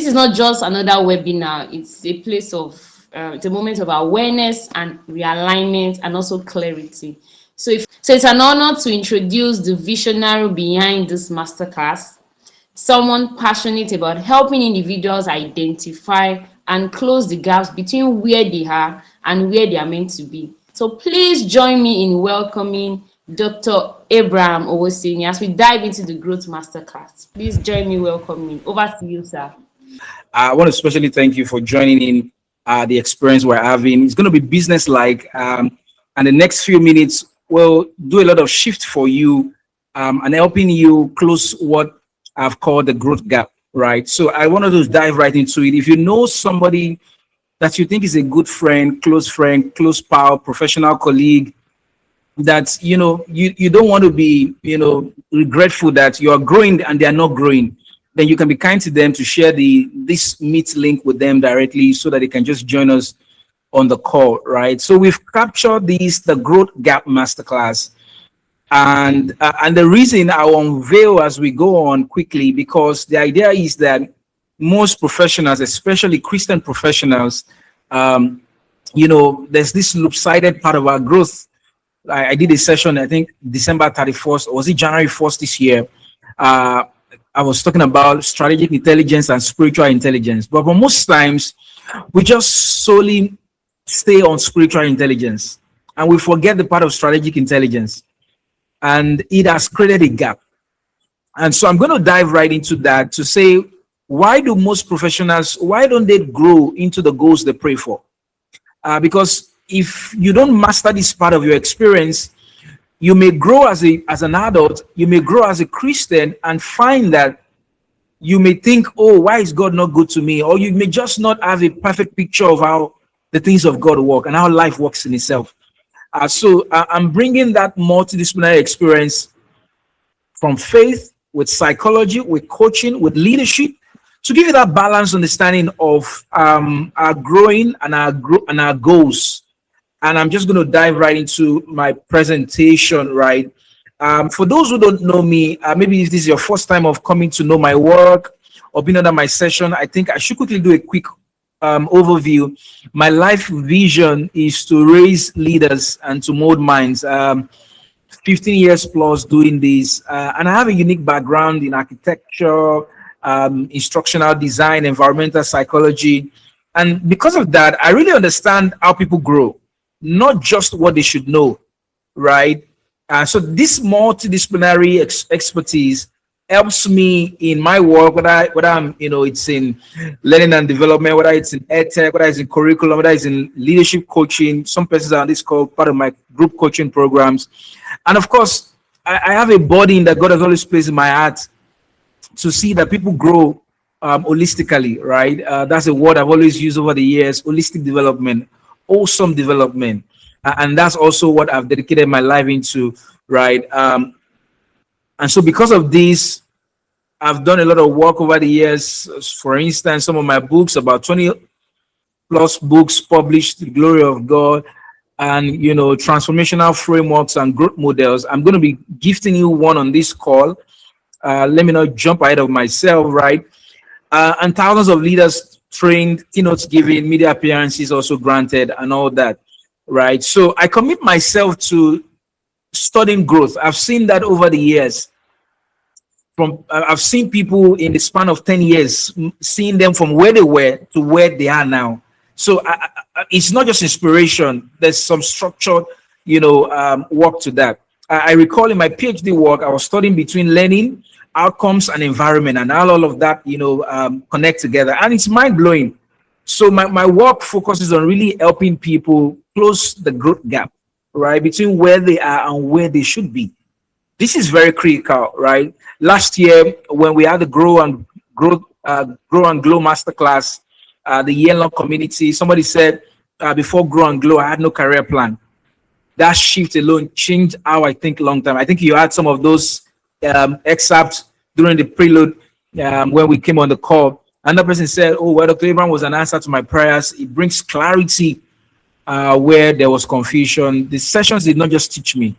is not just another webinar. It's a place of it's a moment of awareness and realignment and also clarity. So it's an honor to introduce the visionary behind this masterclass, someone passionate about helping individuals identify and close the gaps between where they are and where they are meant to be. So please join me in welcoming Dr. Abraham Owoseni as we dive into the Growth Masterclass. Please join me welcoming. Over to you, sir. I want to especially thank you for joining in the experience we're having. It's going to be business-like, and the next few minutes will do a lot of shift for you and helping you close what I've called the growth gap, right? So I wanted to dive right into it. If you know somebody that you think is a good friend, close pal, professional colleague, that you don't want to be regretful that you are growing and they are not growing, then you can be kind to them to share this meet link with them directly so that they can just join us on the call, right? So we've captured the Growth Gap Masterclass. And the reason I unveil as we go on quickly, because the idea is that most professionals, especially Christian professionals, there's this loop-sided part of our growth. I did a session, I think December 31st, or was it January 1st this year? I was talking about strategic intelligence and spiritual intelligence. But for most times, we just solely stay on spiritual intelligence and we forget the part of strategic intelligence. And it has created a gap. And so I'm going to dive right into that to say, why do most professionals, why don't they grow into the goals they pray for? Because if you don't master this part of your experience, you may grow as an adult, you may grow as a Christian and find that you may think, oh, why is God not good to me? Or you may just not have a perfect picture of how the things of God work and how life works in itself. So I'm bringing that multidisciplinary experience from faith, with psychology, with coaching, with leadership, to give you that balanced understanding of our growing and our goals. And I'm just going to dive right into my presentation, right? For those who don't know me, maybe if this is your first time of coming to know my work or being under my session, I think I should quickly do a quick overview. My life vision is to raise leaders and to mold minds. 15 years plus doing this, and I have a unique background in architecture, instructional design, environmental psychology, and because of that, I really understand how people grow, not just what they should know, right? So this multidisciplinary expertise helps me in my work, whether I'm, it's in learning and development, whether it's in edtech, whether it's in curriculum, whether it's in leadership coaching. Some persons are on this call, part of my group coaching programs. And of course, I have a burden that God has always placed in my heart to see that people grow holistically, right? That's a word I've always used over the years, holistic development, awesome development. And that's also what I've dedicated my life into, right? And so because of this, I've done a lot of work over the years. For instance, some of my books, about 20 plus books published, The Glory of God, and, transformational frameworks and growth models. I'm going to be gifting you one on this call. Let me not jump ahead of myself, right? And thousands of leaders trained, keynotes given, media appearances also granted, and all that, right? So I commit myself to studying growth. I've seen that over the years. I've seen people in the span of 10 years, seeing them from where they were to where they are now. So it's not just inspiration. There's some structured, work to that. I recall in my PhD work, I was studying between learning, outcomes, and environment, and how all of that, connect together. And it's mind-blowing. So my work focuses on really helping people close the growth gap, right, between where they are and where they should be. This is very critical, right? Last year, when we had the Grow and Glow Masterclass, the year-long community, somebody said, before Grow and Glow, I had no career plan. That shift alone changed how I think long time. I think you had some of those excerpts during the prelude when we came on the call. Another person said, oh, well, Dr. Abraham was an answer to my prayers. It brings clarity where there was confusion. The sessions did not just teach me,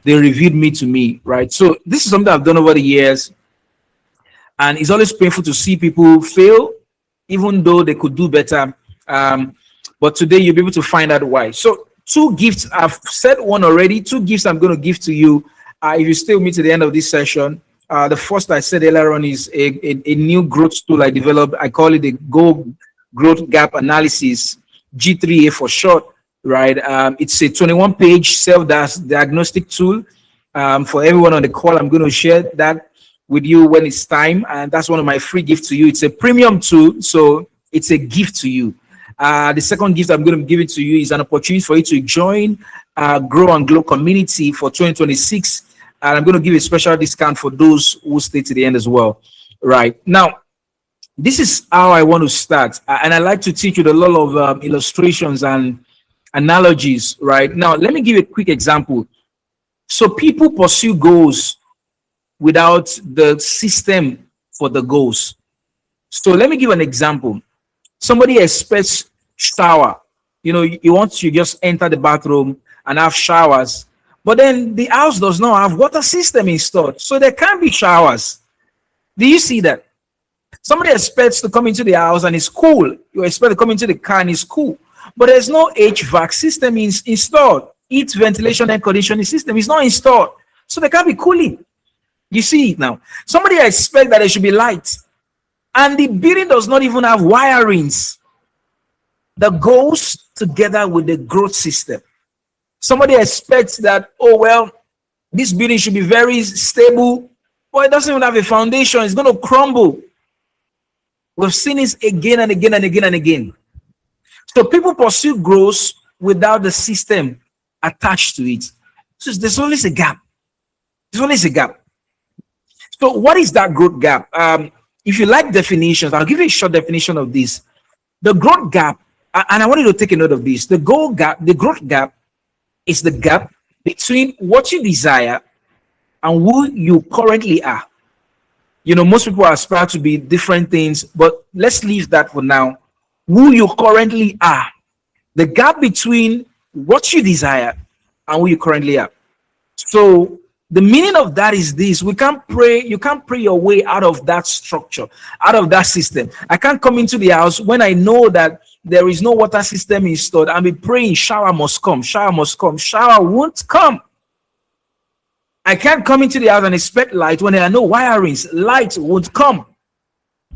they revealed me to me, right? So this is something I've done over the years. And it's always painful to see people fail even though they could do better. But today you'll be able to find out why. So two gifts, I've said one already, two gifts I'm going to give to you if you stay with me to the end of this session. The first I said earlier on is a new growth tool I developed. I call it the Growth Gap Analysis, G3A for short, right? It's a 21-page self-diagnostic tool. For everyone on the call, I'm going to share that with you when it's time, and that's one of my free gifts to you. It's a premium tool, so it's a gift to you. The second gift I'm going to give it to you is an opportunity for you to join Grow and Glow community for 2026, and I'm going to give a special discount for those who stay to the end as well. Right now, this is how I want to start, and I like to teach you a lot of illustrations and analogies. Right now, let me give you a quick example. So people pursue goals without the system for the goals. So let me give an example. Somebody expects shower. You want to just enter the bathroom and have showers, but then the house does not have water system installed, so there can't be showers. Do you see that? Somebody expects to come into the house and it's cool. You expect to come into the car and it's cool, but there's no HVAC system installed. Heat, ventilation, and conditioning system is not installed, so there can't be cooling. You see it now. Somebody expects that there should be light, and the building does not even have wirings that goes together with the growth system. Somebody expects that, oh well, this building should be very stable, but it doesn't even have a foundation. It's going to crumble. We've seen this again and again and again and again. So people pursue growth without the system attached to it. So there's always a gap. There's always a gap. So what is that growth gap? If you like definitions, I'll give you a short definition of this. The growth gap, and I want you to take a note of this. The growth gap is the gap between what you desire and who you currently are. Most people aspire to be different things, but let's leave that for now. Who you currently are. The gap between what you desire and who you currently are. So the meaning of that is this: you can't pray your way out of that structure, out of that system. I can't come into the house when I know that there is no water system installed and be praying, shower must come, shower must come. Shower won't come. I can't come into the house and expect light when there are no wirings. Light won't come.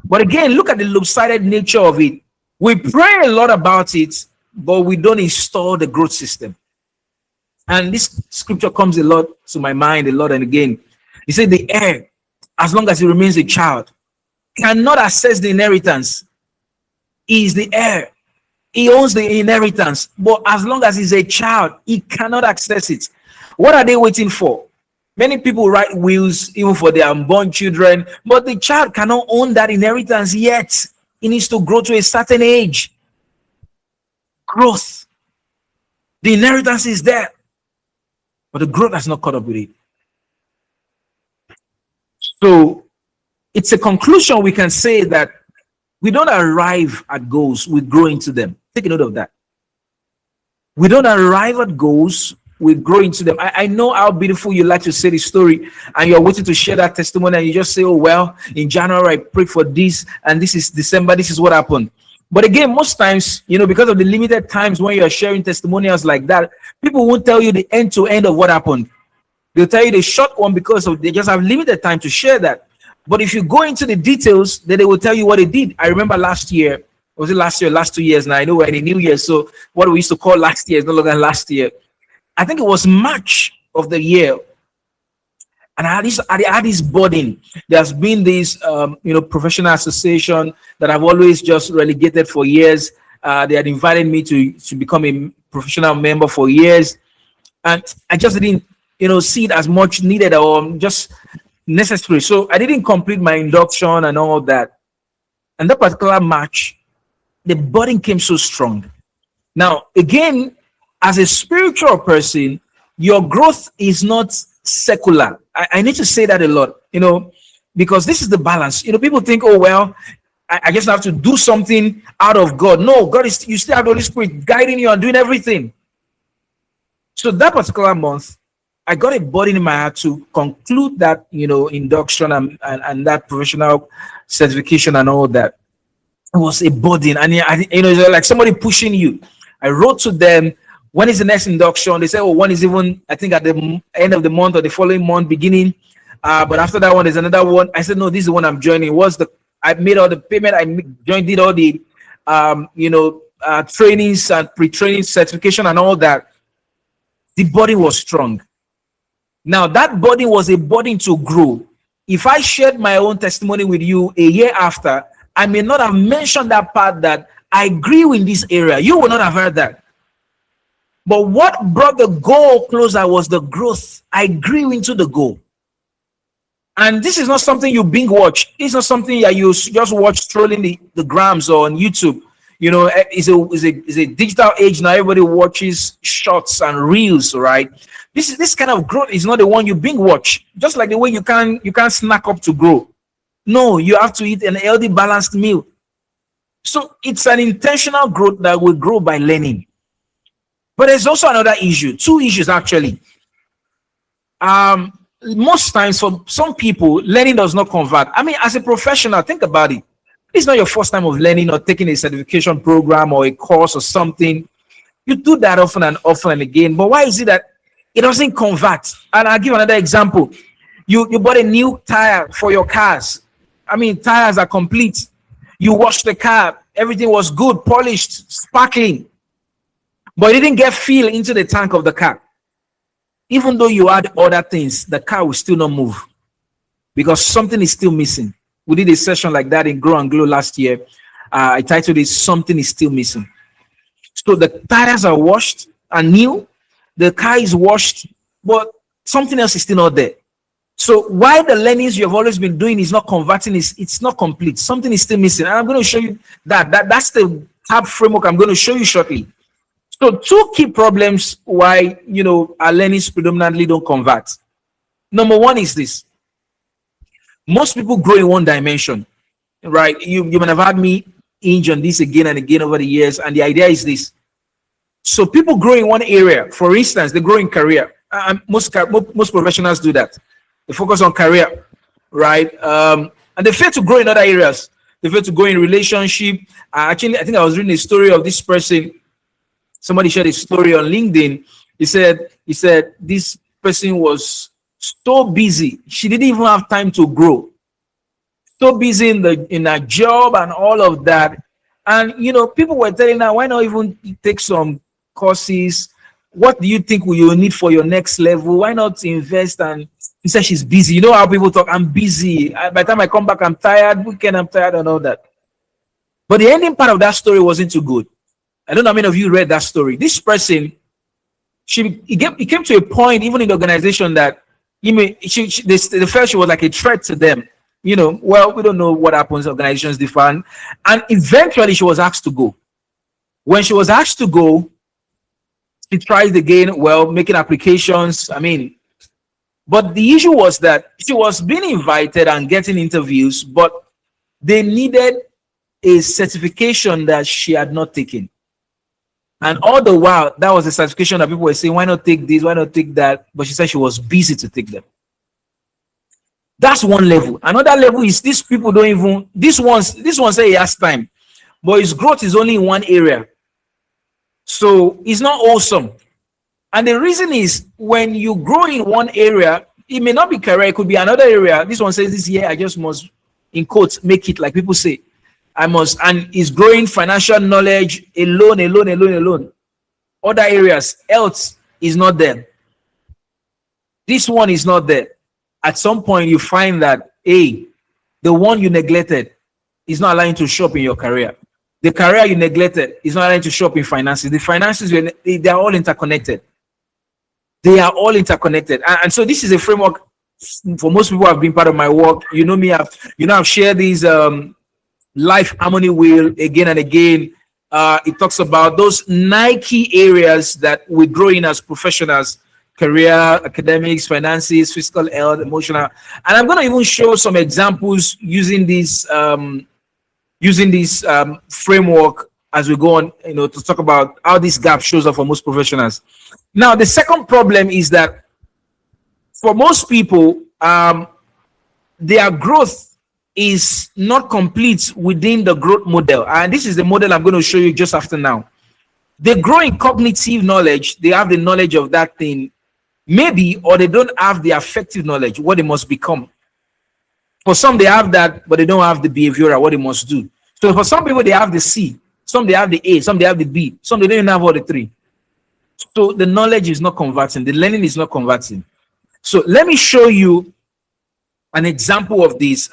But again, look at the lopsided nature of it. We pray a lot about it, but we don't install the growth system. And this scripture comes a lot to my mind, a lot and again. He said the heir, as long as he remains a child, cannot access the inheritance. He is the heir. He owns the inheritance. But as long as he's a child, he cannot access it. What are they waiting for? Many people write wills even for their unborn children, but the child cannot own that inheritance yet. He needs to grow to a certain age. Growth. The inheritance is there, but the growth has not caught up with it. So it's a conclusion we can say that we don't arrive at goals, we grow into them. Take a note of that. We don't arrive at goals, we grow into them. I know how beautiful you like to say the story, and you're waiting to share that testimony, and you just say, oh, well, in January I prayed for this, and this is December, this is what happened. But again, most times, because of the limited times when you're sharing testimonials like that, people won't tell you the end to end of what happened. They'll tell you the short one because they just have limited time to share that. But if you go into the details, then they will tell you what they did. I remember last year, was it last year, last 2 years now? I know we're in the new year, so what we used to call last year is no longer last year. I think it was March of the year. And I had this burden. There's been this, professional association that I've always just relegated for years. They had invited me to become a professional member for years. And I just didn't, see it as much needed or just necessary. So I didn't complete my induction and all that. And that particular March, the burden came so strong. Now, again, as a spiritual person, your growth is not secular. I need to say that a lot, because this is the balance. People think, oh, well, I just have to do something out of God. No, God is, you still have the Holy Spirit guiding you and doing everything. So that particular month, I got a burden in my heart to conclude that, induction and that professional certification and all that. It was a burden, and it's like somebody pushing you. I wrote to them, when is the next induction? They said, oh, one is even, I think, at the end of the month or the following month beginning. But after that one, there's another one. I said, no, this is the one I'm joining. I made all the payment. Did all the, trainings and pre-training certification and all that. The body was strong. Now, that body was a body to grow. If I shared my own testimony with you a year after, I may not have mentioned that part that I grew in this area. You would not have heard that. But what brought the goal closer was the growth. I grew into the goal. And this is not something you binge watch. It's not something that you just watch strolling the grams or on YouTube. It's a digital age now. Everybody watches shorts and reels, right? This kind of growth is not the one you binge watch. Just like the way you can't snack up to grow. No, you have to eat an healthy, balanced meal. So it's an intentional growth that will grow by learning. But there's also another issue, two issues actually. Most times for some people, learning does not convert. I mean, as a professional, think about it. It's not your first time of learning or taking a certification program or a course or something. You do that often and again. But why is it that it doesn't convert? And I'll give another example. You bought a new tire for your cars. I mean, tires are complete. You washed the car. Everything was good, polished, sparkling. But it didn't get fuel into the tank of the car. Even though you add other things, the car will still not move because something is still missing. We did a session like that in Grow and Glow last year. I titled it, Something is Still Missing. So the tires are washed and new. The car is washed, but something else is still not there. So why the learnings you have always been doing is not converting, it's not complete. Something is still missing. And I'm going to show you that's the tab framework I'm going to show you shortly. So two key problems why, our learnings predominantly don't convert. Number one is this. Most people grow in one dimension, right? You might have had me hinge on this again and again over the years. And the idea is this. So people grow in one area. For instance, they grow in career. Most professionals do that. They focus on career, right? And they fail to grow in other areas. They fail to grow in relationship. Actually, I think I was reading a story of this person. Somebody shared a story on LinkedIn. He said this person was so busy. She didn't even have time to grow. So busy in her job and all of that. And, people were telling her, why not even take some courses? What do you think you will need for your next level? Why not invest? And he said she's busy. You know how people talk, I'm busy. By the time I come back, I'm tired. Weekend, I'm tired and all that. But the ending part of that story wasn't too good. I don't know how many of you read that story. This person, it came to a point, even in the organization, that they felt she was like a threat to them. Well, we don't know what happens. Organizations differ. And eventually she was asked to go. When she was asked to go, she tried again, making applications. But the issue was that she was being invited and getting interviews, but they needed a certification that she had not taken. And all the while, that was a certification that people were saying, why not take this? Why not take that? But she said she was busy to take them. That's one level. Another level is these people don't even, this one say he has time, but his growth is only in one area. So it's not awesome. And the reason is when you grow in one area, it may not be career, it could be another area. This one says this year, I just must, in quotes, make it, like people say. I must, and is growing financial knowledge alone. Other areas, else is not there. This one is not there. At some point, you find that, the one you neglected is not allowing you to show up in your career. The career you neglected is not allowing you to show up in finances. The finances, they are all interconnected. They are all interconnected. And so this is a framework for most people who have been part of my work. You know me, I've shared these life harmony wheel again and again. It talks about those 9 key areas that we grow in as professionals: career, academics, finances, physical health, emotional. And I'm going to even show some examples using this framework as we go on, to talk about how this gap shows up for most professionals. Now, the second problem is that for most people, their growth is not complete within the growth model. And this is the model I'm going to show you just after now. They grow in cognitive knowledge. They have the knowledge of that thing, maybe, or they don't have the affective knowledge, what they must become. For some, they have that, but they don't have the behavioral, what they must do. So for some people, they have the C, some they have the A, some they have the B, some they don't even have all the three. So the knowledge is not converting, the learning is not converting. So let me show you an example of this.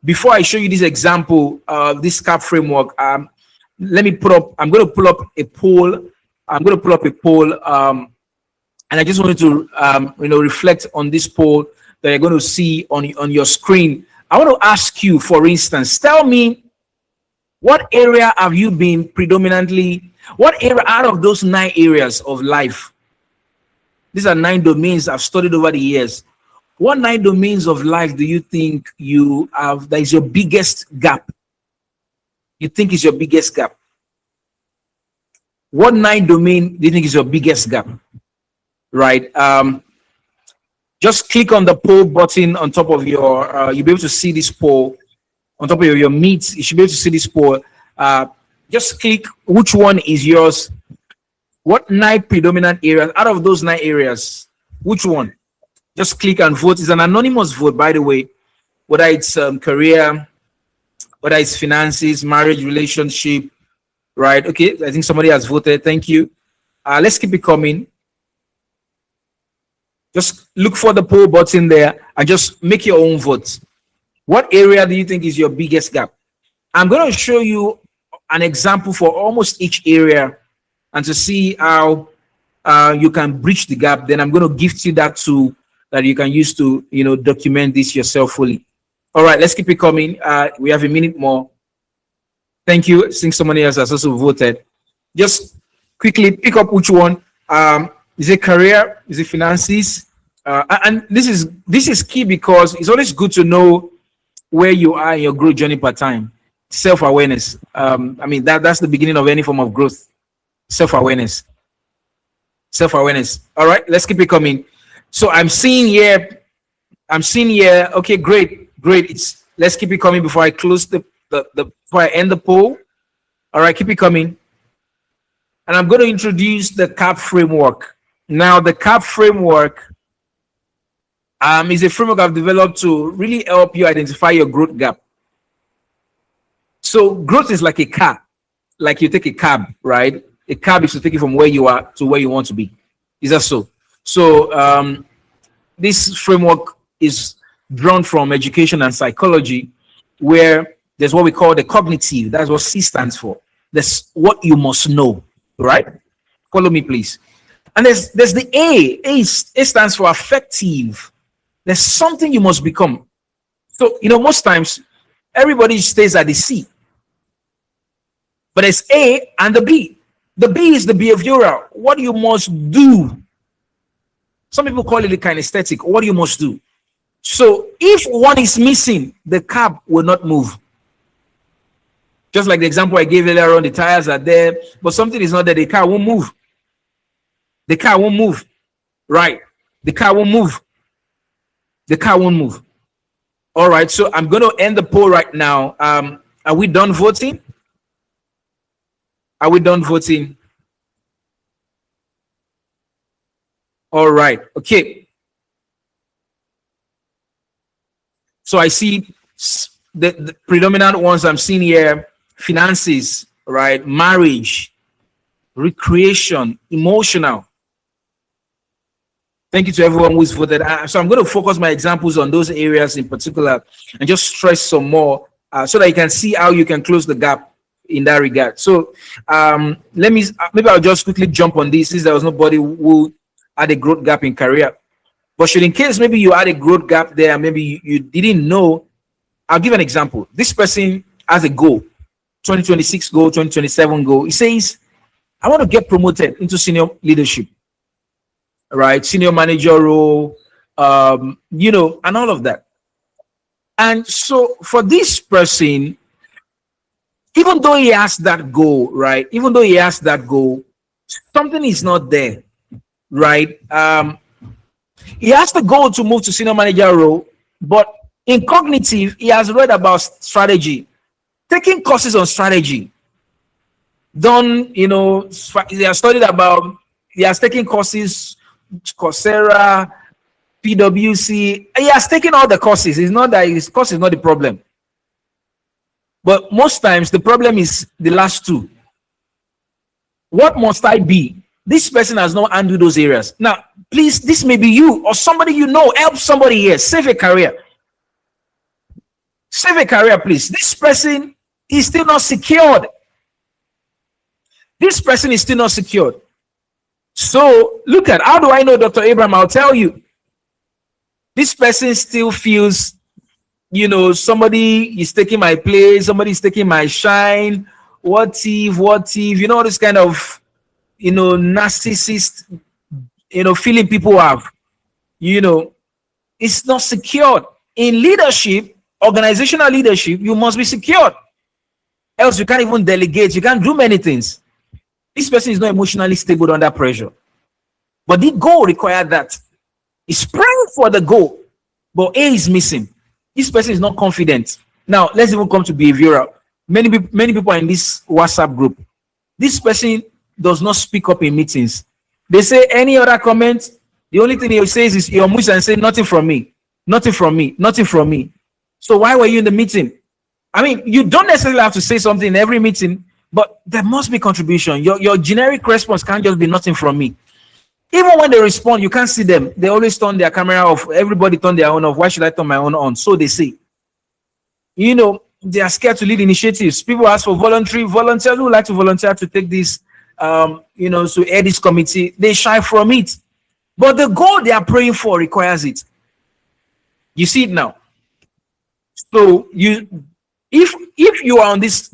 Before I show you this example of this CAP framework, let me I'm going to pull up a poll. And I just wanted to reflect on this poll that you're going to see on your screen. I want to ask you, for instance, tell me, what area have you been predominantly, what area out of those 9 areas of life? These are 9 domains I've studied over the years. What 9 domains of life do you think you have that is your biggest gap? You think is your biggest gap? What 9 domain do you think is your biggest gap? Right. Just click on the poll button on top of your, you'll be able to see this poll on top of your Meet. You should be able to see this poll. Just click which one is yours. What 9 predominant areas out of those 9 areas? Which one? Just click and vote. It's an anonymous vote, by the way. Whether it's career, whether it's finances, marriage, relationship, right? Okay, I think somebody has voted. Thank you. Let's keep it coming. Just look for the poll button there and just make your own vote. What area do you think is your biggest gap? I'm going to show you an example for almost each area and to see how you can bridge the gap. Then I'm going to gift you that tool that you can use to, document this yourself fully. All right, let's keep it coming. We have a minute more. Thank you. I think somebody else has also voted. Just quickly pick up which one. Is it career? Is it finances? And this is key because it's always good to know where you are in your growth journey per time. Self-awareness. That's the beginning of any form of growth. Self-awareness. All right, let's keep it coming. So I'm seeing here. Okay, great. Let's keep it coming before I close before I end the poll. All right, keep it coming. And I'm going to introduce the CAP framework. Now, the CAP framework is a framework I've developed to really help you identify your growth gap. So growth is like a car, like you take a cab, right? A cab is to take you from where you are to where you want to be. Is that so? So this framework is drawn from education and psychology, where there's what we call the cognitive. That's what C stands for. That's what you must know, right? Follow me, please. And there's the A. A stands for affective. There's something you must become. So, most times everybody stays at the C. But there's A and the B. The B is the behavioral. What you must do. Some people call it the kinesthetic. What you must do. So if one is missing, the cab will not move. Just like the example I gave earlier on, the tires are there, but something is not there, the car won't move. The car won't move. Right. The car won't move. The car won't move. All right. So I'm going to end the poll right now. Are we done voting? Are we done voting? All right. Okay. So I see the predominant ones I'm seeing here: finances, right? Marriage, recreation, emotional. Thank you to everyone who's voted. So I'm going to focus my examples on those areas in particular and just stress some more so that you can see how you can close the gap in that regard. So maybe I'll just quickly jump on this since there was nobody who had a growth gap in career. But in case maybe you had a growth gap there, maybe you didn't know, I'll give an example. This person has a goal, 2026 goal, 2027 goal. He says, I want to get promoted into senior leadership. Right, senior manager role, and all of that. And so for this person, even though he has that goal, right? Even though he has that goal, something is not there, right? He has the goal to move to senior manager role, but In cognitive, he has read about strategy, taking courses on strategy. Done, he has studied about, he has taken courses, Coursera, PwC. He has taken all the courses. It's not that his course is not the problem. But most times the problem is the last two. What must I be? This person has not handled those areas. Now, please, this may be you or somebody you know. Help somebody here. Save a career. Save a career, please. This person is still not secured. This person is still not secured. So look at, how do I know, Dr. Abraham? I'll tell you. This person still feels, somebody is taking my place, somebody is taking my shine. What if, this kind of, narcissist, feeling people have, it's not secured. In leadership, organizational leadership, you must be secured. Else you can't even delegate. You can't do many things. This person is not emotionally stable under pressure. But the goal required that. He's praying for the goal, but A is missing. This person is not confident. Now, let's even come to behavioral. Many people are in this WhatsApp group. This person does not speak up in meetings. They say any other comment, the only thing he says is you're Musa and say nothing from me, nothing from me, nothing from me. So why were you in the meeting? I mean, you don't necessarily have to say something in every meeting, but there must be contribution. Your generic response can't just be nothing from me. Even when they respond, you can't see them. They always turn their camera off. Everybody turn their own off. Why should I turn my own on? So they say. They are scared to lead initiatives. People ask for volunteers who would like to volunteer to take this, to air this committee. They shy from it. But the goal they are praying for requires it. You see it now. So if you are on this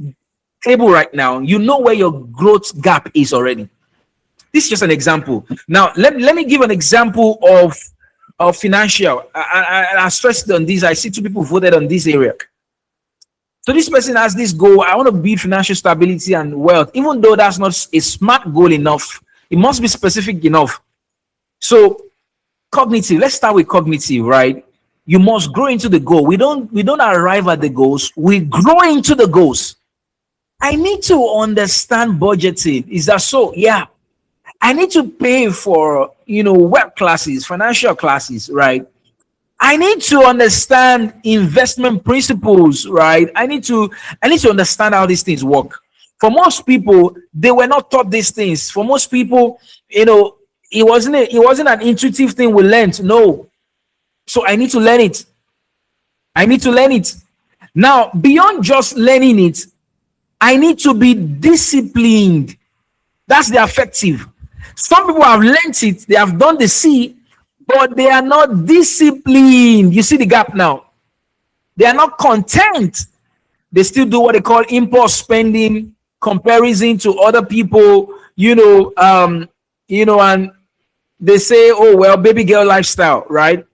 table right now, you know where your growth gap is already. This is just an example. Now, let me give an example of financial. I stressed on this. I see two people voted on this area. So this person has this goal. I want to build financial stability and wealth. Even though that's not a smart goal enough, it must be specific enough. So cognitive. Let's start with cognitive, right? You must grow into the goal. We don't arrive at the goals. We grow into the goals. I need to understand budgeting. Is that so? Yeah. I need to pay for, web classes, financial classes, right? I need to understand investment principles, right? I need to understand how these things work. For most people, they were not taught these things. For most people, it wasn't an intuitive thing we learned. No. So I need to learn it. Now, beyond just learning it, I need to be disciplined. That's the affective. Some people have learned it, they have done the C, but they are not disciplined. You see the gap now. They are not content. They still do what they call impulse spending, comparison to other people, and they say, oh, well, baby girl lifestyle, right?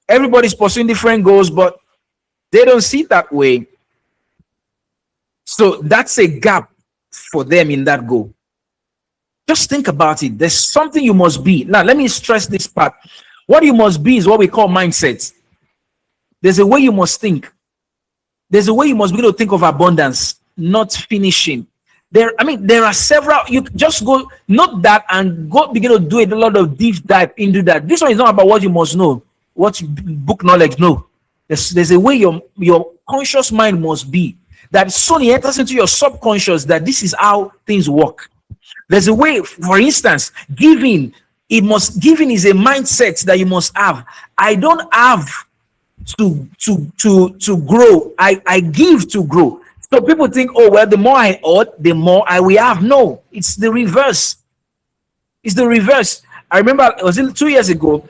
Everybody's pursuing different goals, but they don't see it that way. So that's a gap for them in that goal. Just think about it. There's something you must be. Now, let me stress this part. What you must be is what we call mindset. There's a way you must think. There's a way you must be able to think of abundance, not finishing. There are several. You just go, note that, and go begin to do a lot of deep dive into that. This one is not about what you must know, what book knowledge. No. There's a way your conscious mind must be. That soon it enters into your subconscious that this is how things work. There's a way, for instance, giving is a mindset that you must have. I don't have to grow. I give to grow. So people think, oh, well, the more I ought, the more I will have. No, it's the reverse. I remember it was 2 years ago.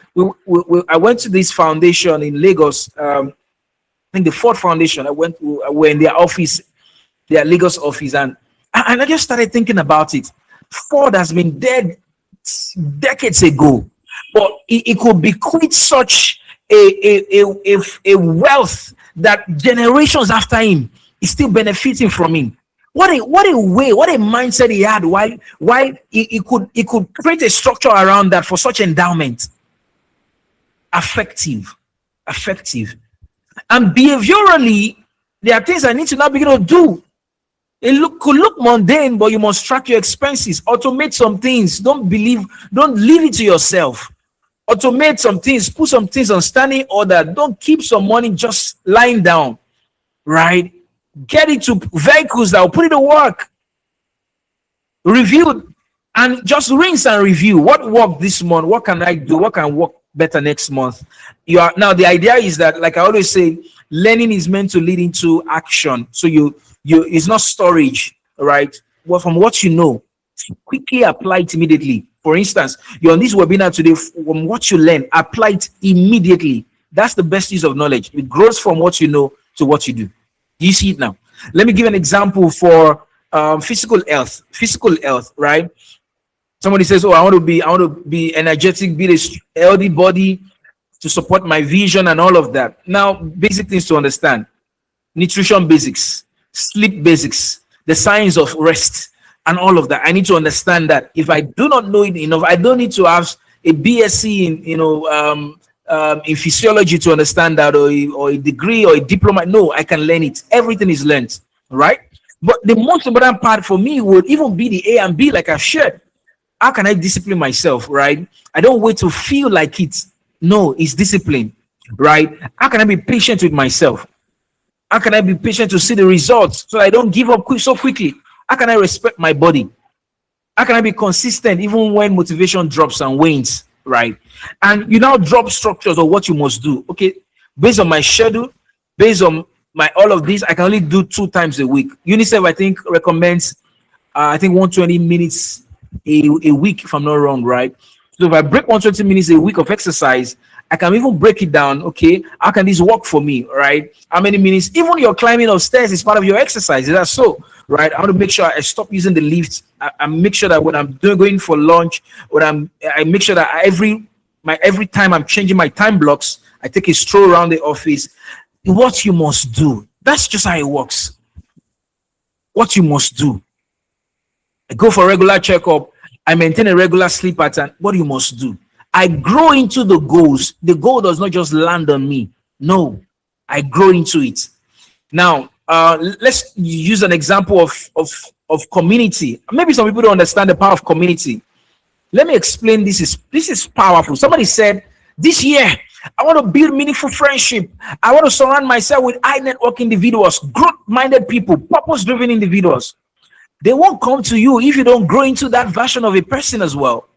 I went to this foundation in Lagos. I think the Ford Foundation. We're in their office, their Lagos office, and I just started thinking about it. Ford has been dead decades ago, but it could bequeath such a wealth that generations after him is still benefiting from him. What a way, what a mindset he had. Why he could create a structure around that for such endowment. Affective. effective. And behaviorally, there are things I need to now begin to do. It could look mundane, but you must track your expenses. Automate some things. Don't leave it to yourself. Automate some things. Put some things on standing order. Don't keep some money just lying down. Right? Get into vehicles that will put it to work. Review and just rinse and review. What worked this month? What can I do? What can work better next month? Now the idea is that, like I always say, learning is meant to lead into action. So you it's not storage, right? Well, from what you know, quickly apply it immediately. For instance, you're on this webinar today. From what you learn, apply it immediately. That's the best use of knowledge. It grows from what you know to what you do. Do you see it now? Let me give an example for physical health, right? Somebody says, oh, I want to be energetic, build a healthy body to support my vision and all of that. Now, basic things to understand: nutrition basics, sleep basics, the science of rest, and all of that. I need to understand that. If I do not know it enough, I don't need to have a BSc in physiology to understand that, or a degree or a diploma. No, I can learn it. Everything is learned, right? But the most important part for me would even be the A and B, like I've shared. How can I discipline myself, right? I don't wait to feel like it. No, it's discipline, right? How can I be patient with myself? How can I be patient to see the results so I don't give up so quickly? How can I respect my body? How can I be consistent even when motivation drops and wanes, right? And you now drop structures of what you must do. Okay, based on my schedule, based on my all of this, I can only do 2 times a week. UNICEF, I think, recommends 120 minutes a week, if I'm not wrong, right? So if I break 120 minutes a week of exercise, I can even break it down. Okay, how can this work for me, right? How many minutes? Even your climbing upstairs is part of your exercise. Is that so, right? I want to make sure I stop using the lift. I make sure that when I'm going for lunch, I make sure that every time I'm changing my time blocks, I take a stroll around the office. What you must do. That's just how it works. What you must do. I go for regular checkup. I maintain a regular sleep pattern. What you must do. I grow into the goals. The goal does not just land on me. No, I grow into it. Now, let's use an example of community. Maybe some people don't understand the power of community. Let me explain. This is powerful. Somebody said, this year, I want to build meaningful friendship. I want to surround myself with high network individuals, growth-minded people, purpose-driven individuals. They won't come to you if you don't grow into that version of a person as well.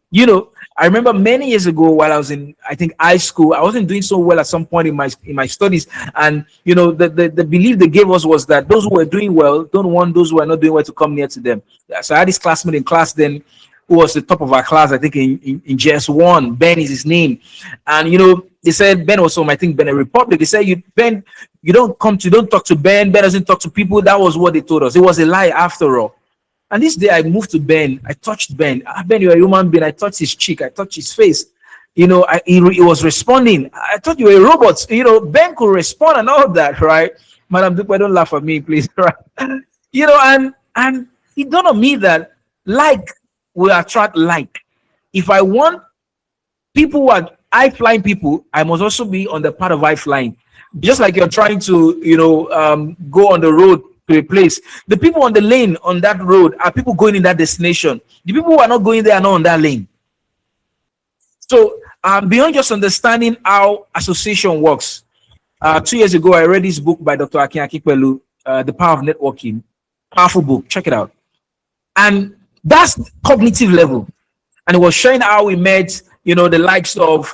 You know, I remember many years ago while I was in, I think, high school, I wasn't doing so well at some point in my studies. And, you know, the belief they gave us was that those who were doing well don't want those who are not doing well to come near to them. So I had this classmate in class then who was the top of our class, I think in JS1. Ben is his name. And, you know, they said Ben was from, I think, Benin Republic. They said, Ben, you don't talk to Ben. Ben doesn't talk to people. That was what they told us. It was a lie after all. And this day I moved to Ben. I touched Ben. Ben, you're a human being. I touched his cheek. I touched his face. You know, he was responding. I thought you were a robot. You know, Ben could respond and all that, right? Madam Dupe, don't laugh at me, please. Right? You know, and it dawned on me that like will attract like. If I want people who are high flying people, I must also be on the part of high flying. Just like you're trying to, you know, go on the road to a place. The people on the lane on that road are people going in that destination. The people who are not going there are not on that lane. So beyond just understanding how association works, 2 years ago I read this book by Dr. Akin Akipelu, The Power of Networking. Powerful book. Check it out. And that's cognitive level. And it was showing how we met, you know, the likes of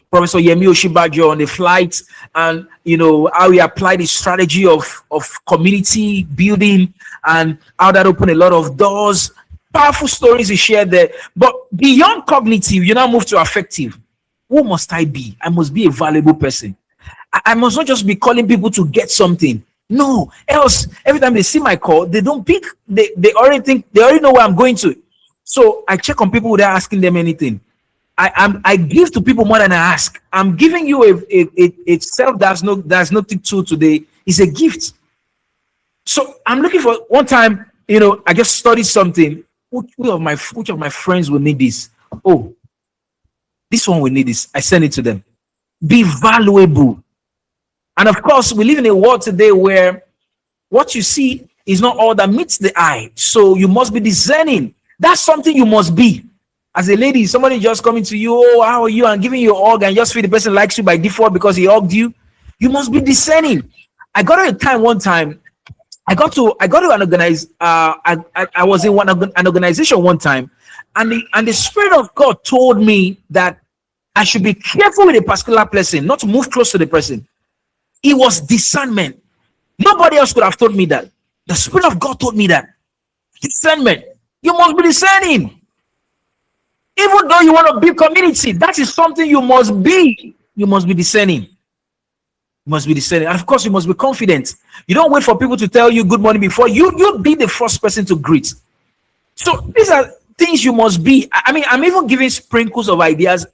Professor Yemi Oshibajo on the flight, and you know how we applied the strategy of community building and how that opened a lot of doors. Powerful stories he shared there. But beyond cognitive, you now move to affective. Who must I be? I must be a valuable person. I must not just be calling people to get something. No, else every time they see my call, they don't pick. They already know where I'm going to. So I check on people without asking them anything. I give to people more than I ask. I'm giving you a self that's nothing to today. It's a gift. So I'm looking for one time, you know, I just studied something. Which of my friends will need this? Oh, this one will need this. I send it to them. Be valuable. And of course, we live in a world today where what you see is not all that meets the eye. So you must be discerning. That's something you must be. As a lady, somebody just coming to you, oh, how are you? And giving you a hug and just feel the person likes you by default because he hugged you. You must be discerning. I got a time one time. I got to an organize. I was in an organization one time, and the Spirit of God told me that I should be careful with a particular person, not to move close to the person. It was discernment. Nobody else could have told me that. The Spirit of God told me that. Discernment. You must be discerning. Even though you want to build community, that is something you must be. You must be discerning. You must be discerning. And of course, you must be confident. You don't wait for people to tell you good morning before you be the first person to greet. So these are things you must be. I mean, I'm even giving sprinkles of ideas.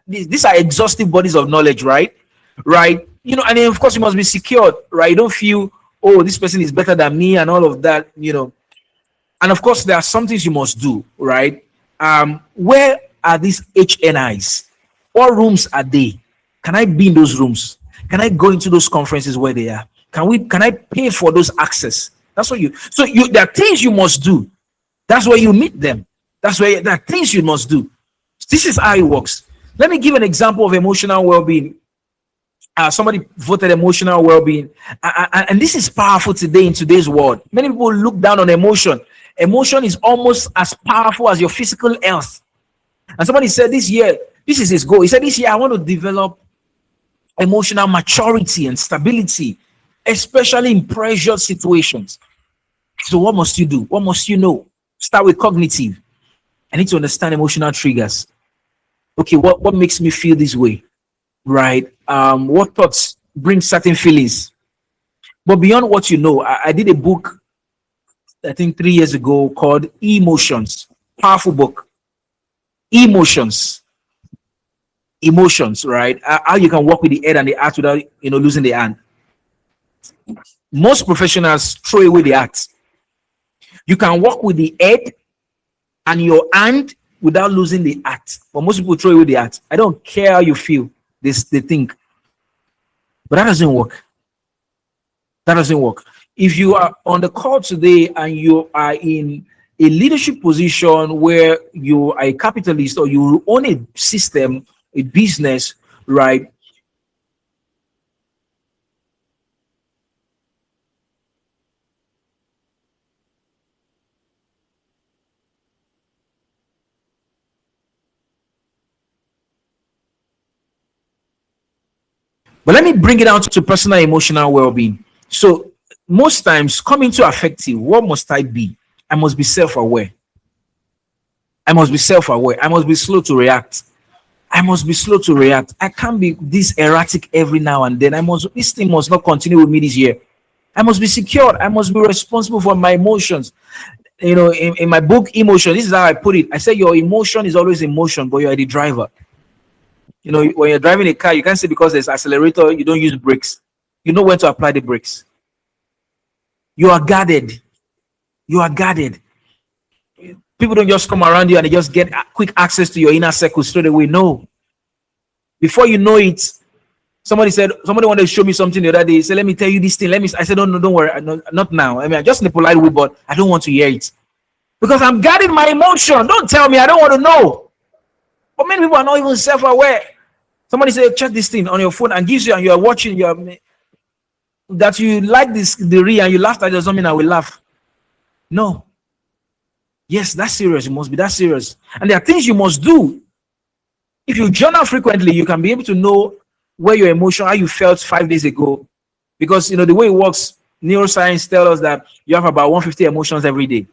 These are exhaustive bodies of knowledge, right? Right. And then of course you must be secured, right? You don't feel, oh, this person is better than me and all of that, And of course, there are some things you must do, right? Where are these HNIs? What rooms are they? Can I be in those rooms? Can I go into those conferences where they are? Can I pay for those access? That's what there are things you must do. That's where you meet them. There are things you must do. This is how it works. Let me give an example of emotional well-being. Somebody voted emotional well-being, and this is powerful today in today's world. Many people look down on emotion. Emotion is almost as powerful as your physical health. And somebody said this year, this is his goal. He said this year, I want to develop emotional maturity and stability, especially in pressure situations. So what must you do? What must you know? Start with cognitive. I need to understand emotional triggers. Okay, what makes me feel this way? Right? What thoughts bring certain feelings? But beyond what you know, I did a book, I think 3 years ago, called Emotions. Powerful book. Emotions, right? How you can work with the head and the heart without losing the hand. Most professionals throw away the heart. You can work with the head and your hand without losing the heart. But most people throw away the heart. I don't care how you feel. They think. But that doesn't work. That doesn't work. If you are on the call today and you are in a leadership position where you are a capitalist or you own a system, a business, right? But let me bring it down to personal emotional well-being. So most times coming to effective, what must I be? I must be self-aware. I must be self-aware. I must be slow to react. I can't be this erratic every now and then. This thing must not continue with me this year. I must be secured. I must be responsible for my emotions. In my book, Emotion, this is how I put it. I say your emotion is always in motion, but you're the driver. When you're driving a car, you can't say because there's accelerator, you don't use brakes. You know when to apply the brakes. You are guarded. People don't just come around you and they just get quick access to your inner circle straight away. No. Before you know it, somebody wanted to show me something the other day. He said, let me tell you this thing. I said, no, don't worry. Not now. I just in a polite way, but I don't want to hear it. Because I'm guarding my emotion. Don't tell me. I don't want to know. But many people are not even self-aware. Somebody said, check this thing on your phone and gives you, and you are watching that you like the reel and you laughed at it, doesn't mean I will laugh. No. Yes, that's serious. You must be that serious. And there are things you must do. If you journal frequently, you can be able to know where your emotion, how you felt 5 days ago. Because the way it works, neuroscience tells us that you have about 150 emotions every day.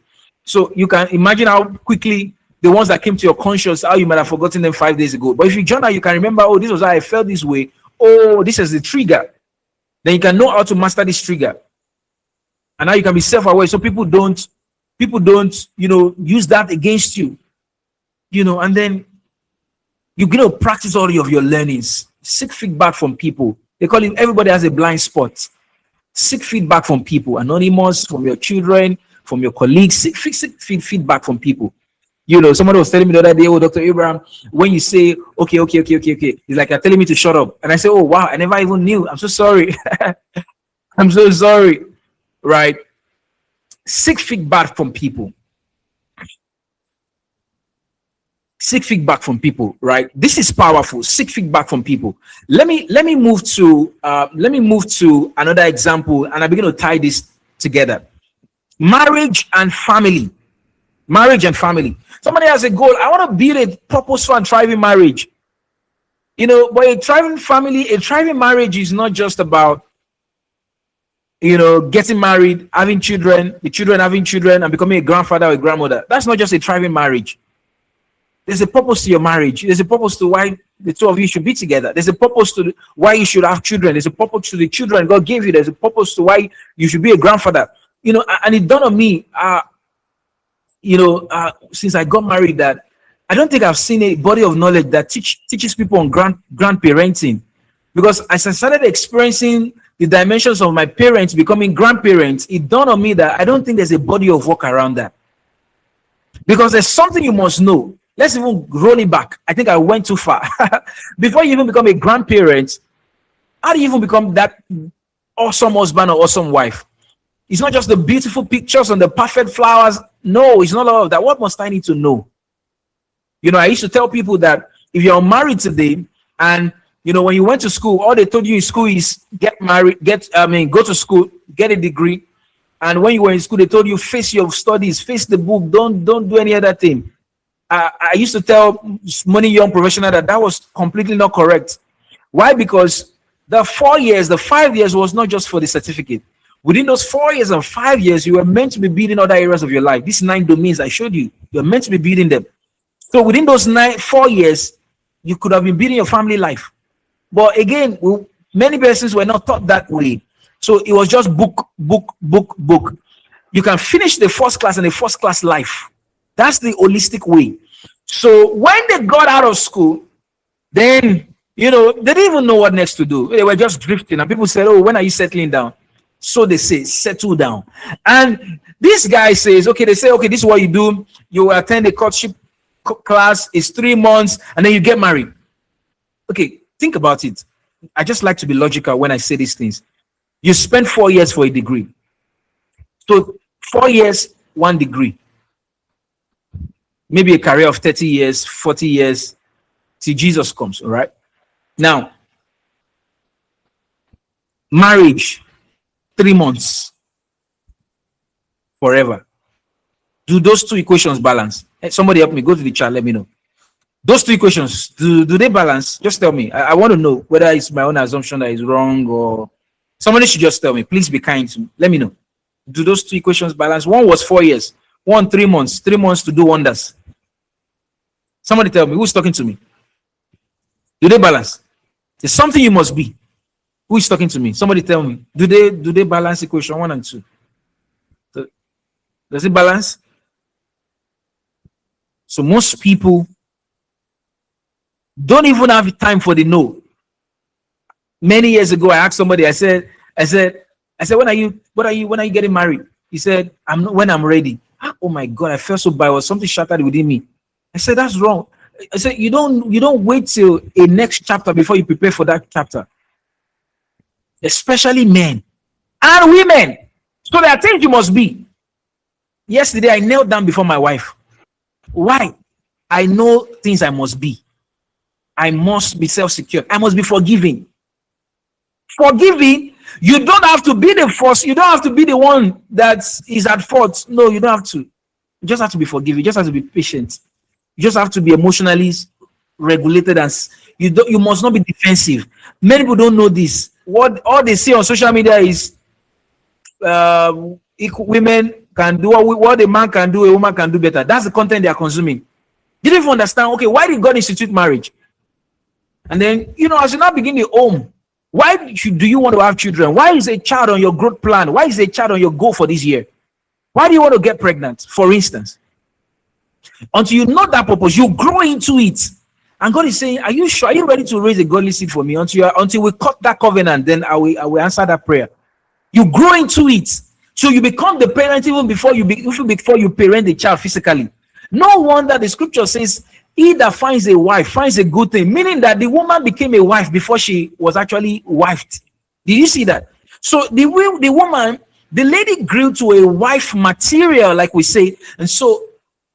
So you can imagine how quickly the ones that came to your conscious, how you might have forgotten them 5 days ago. But if you journal, you can remember, oh, this was how I felt this way. Oh, this is the trigger. Then you can know how to master this trigger. And now you can be self-aware. So people don't, use that against you. And then you practice all of your learnings. Seek feedback from people. They call it, everybody has a blind spot. Seek feedback from people. Anonymous, from your children, from your colleagues. Seek feedback from people. Somebody was telling me the other day, oh, Dr. Abraham, when you say, okay, it's like you're telling me to shut up. And I say, oh, wow, I never even knew. I'm so sorry. I'm so sorry. Right? Seek feedback from people. Seek feedback from people, right? This is powerful. Seek feedback from people. Let me move to another example, and I begin to tie this together. Marriage and family. Marriage and family. Somebody has a goal. I want to build a purposeful and thriving marriage. But a thriving family, a thriving marriage is not just about getting married, having children, the children having children, and becoming a grandfather or a grandmother. That's not just a thriving marriage. There's a purpose to your marriage. There's a purpose to why the two of you should be together. There's a purpose to why you should have children. There's a purpose to the children God gave you. There's a purpose to why you should be a grandfather. And it dawned on me, since I got married, that I don't think I've seen a body of knowledge that teaches people on grandparenting. Because as I started experiencing the dimensions of my parents becoming grandparents, it dawned on me that I don't think there's a body of work around that. Because there's something you must know. Let's even roll it back. I think I went too far. Before you even become a grandparent, how do you even become that awesome husband or awesome wife? It's not just the beautiful pictures and the perfect flowers. No, it's not all of that. What must I need to know? I used to tell people that if you're married today and, when you went to school, all they told you in school is get married, go to school, get a degree. And when you were in school, they told you face your studies, face the book, don't do any other thing. I used to tell many young professionals that was completely not correct. Why? Because the 5 years was not just for the certificate. Within those 4 years and 5 years, you were meant to be building other areas of your life. These 9 domains I showed you, you're meant to be building them. So within those 4 years, you could have been building your family life. But again, many persons were not taught that way. So it was just book. You can finish the first class and the first class life. That's the holistic way. So when they got out of school, then, they didn't even know what next to do. They were just drifting. And people said, oh, when are you settling down? So they say, settle down. And this guy says, okay, this is what you do. You attend a courtship class. It's 3 months. And then you get married. Okay, think about it. I just like to be logical when I say these things. You spend 4 years for a degree. So 4 years, 1 degree. Maybe a career of 30 years, 40 years, till Jesus comes, all right? Now, marriage, 3 months, forever. Do those 2 equations balance? Somebody help me, go to the chat, let me know. Those 2 equations, do they balance? Just tell me. I want to know whether it's my own assumption that is wrong or somebody should just tell me. Please be kind to me. Let me know. Do those 2 equations balance? One was 4 years, one 3 months, 3 months to do wonders. Somebody tell me, who's talking to me? Do they balance? There's something you must be. Who is talking to me? Somebody tell me. Do they balance equation 1 and 2? Does it balance? So most people don't even have time for the no. Many years ago, I asked somebody, I said, when are you getting married? He said, when I'm ready. Oh my God, I felt so bad. It was something shattered within me. I said, that's wrong. I said, you don't wait till a next chapter before you prepare for that chapter. Especially men and women. So there are things you must be. Yesterday, I knelt down before my wife. Why? I know things I must be. I must be self-secure. I must be forgiving. Forgiving, you don't have to be the first. You don't have to be the one that is at fault. No, you don't have to. You just have to be forgiving. You just have to be patient. You just have to be emotionally regulated, and you must not be defensive. Many people don't know this. What all they see on social media is women can do what a man can do, a woman can do better. That's the content they are consuming. You don't even understand. Okay, why did God institute marriage? And then, as you now begin the home, why do you want to have children? Why is a child on your growth plan? Why is a child on your goal for this year? Why do you want to get pregnant, for instance? Until you know that purpose, you grow into it. And God is saying, are you sure? Are you ready to raise a godly seed for me? Until we cut that covenant, then I will answer that prayer. You grow into it. So you become the parent even before you parent the child physically. No wonder the scripture says, he that finds a wife finds a good thing, meaning that the woman became a wife before she was actually wifed. Did you see that? So the woman, the lady grew to a wife material, like we say, and so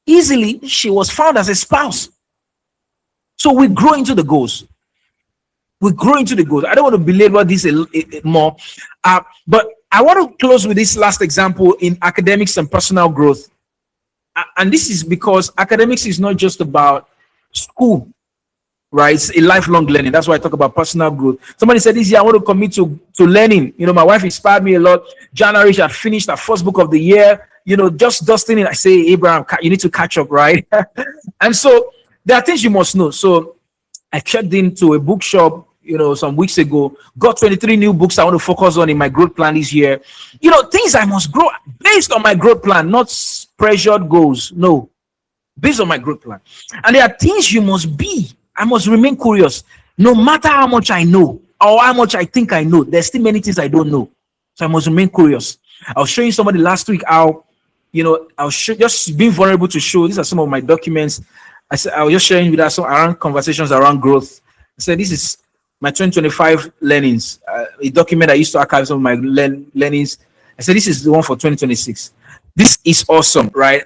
easily she was found as a spouse. So we grow into the goals. We grow into the goals. I don't want to belabor this more, but I want to close with this last example in academics and personal growth. And this is because academics is not just about school, right? It's a lifelong learning. That's why I talk about personal growth. Somebody said this year, I want to commit to learning. You know, my wife inspired me a lot. January, she had finished her first book of the year, you know, just dusting it. I say, Abraham, you need to catch up, right? And so there are things you must know. So I checked into a bookshop, you know, some weeks ago, got 23 new books I want to focus on in my growth plan this year. You know, things I must grow based on my growth plan, not pressured goals. No, based on my growth plan. And there are things you must be. I must remain curious. No matter how much I know or how much I think I know, there's still many things I don't know. So I must remain curious. I was showing somebody last week how, you know, I was just being vulnerable to show. These are some of my documents. I was just sharing with us some around conversations around growth. I said, this is my 2025 learnings, a document I used to archive some of my learnings. I said, this is the one for 2026. This is awesome, right?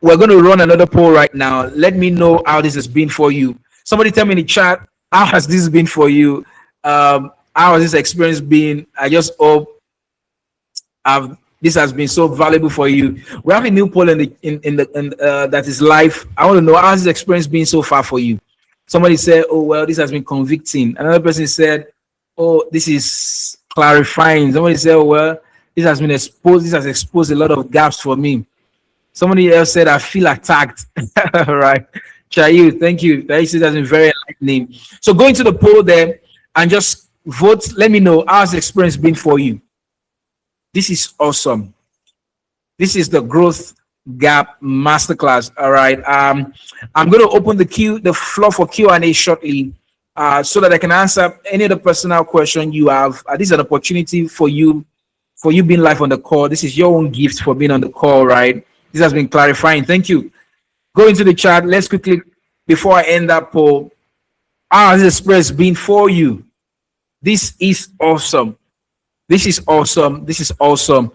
We're going to run another poll right now. Let me know how this has been for you. Somebody tell me in the chat, how has this been for you? How has this experience been? I just hope this has been so valuable for you. We have a new poll that is live. I want to know, how has this experience been so far for you? Somebody said, oh, well, this has been convicting. Another person said, oh, this is clarifying. Somebody said, oh, well, this has been exposed. This has exposed a lot of gaps for me. Somebody else said, I feel attacked. Right. Chayu, thank you. That has been very enlightening. So go into the poll there and just vote. Let me know, how has the experience been for you? This is awesome. This is the Growth Gap Masterclass. All right. I'm going to open the floor for Q&A shortly, so that I can answer any of the personal question you have. This is an opportunity for you being live on the call. This is your own gift for being on the call, right? This has been clarifying. Thank you. Go into the chat. Let's quickly, before I end that poll, how has this experience been for you? This is awesome. This is awesome. This is awesome.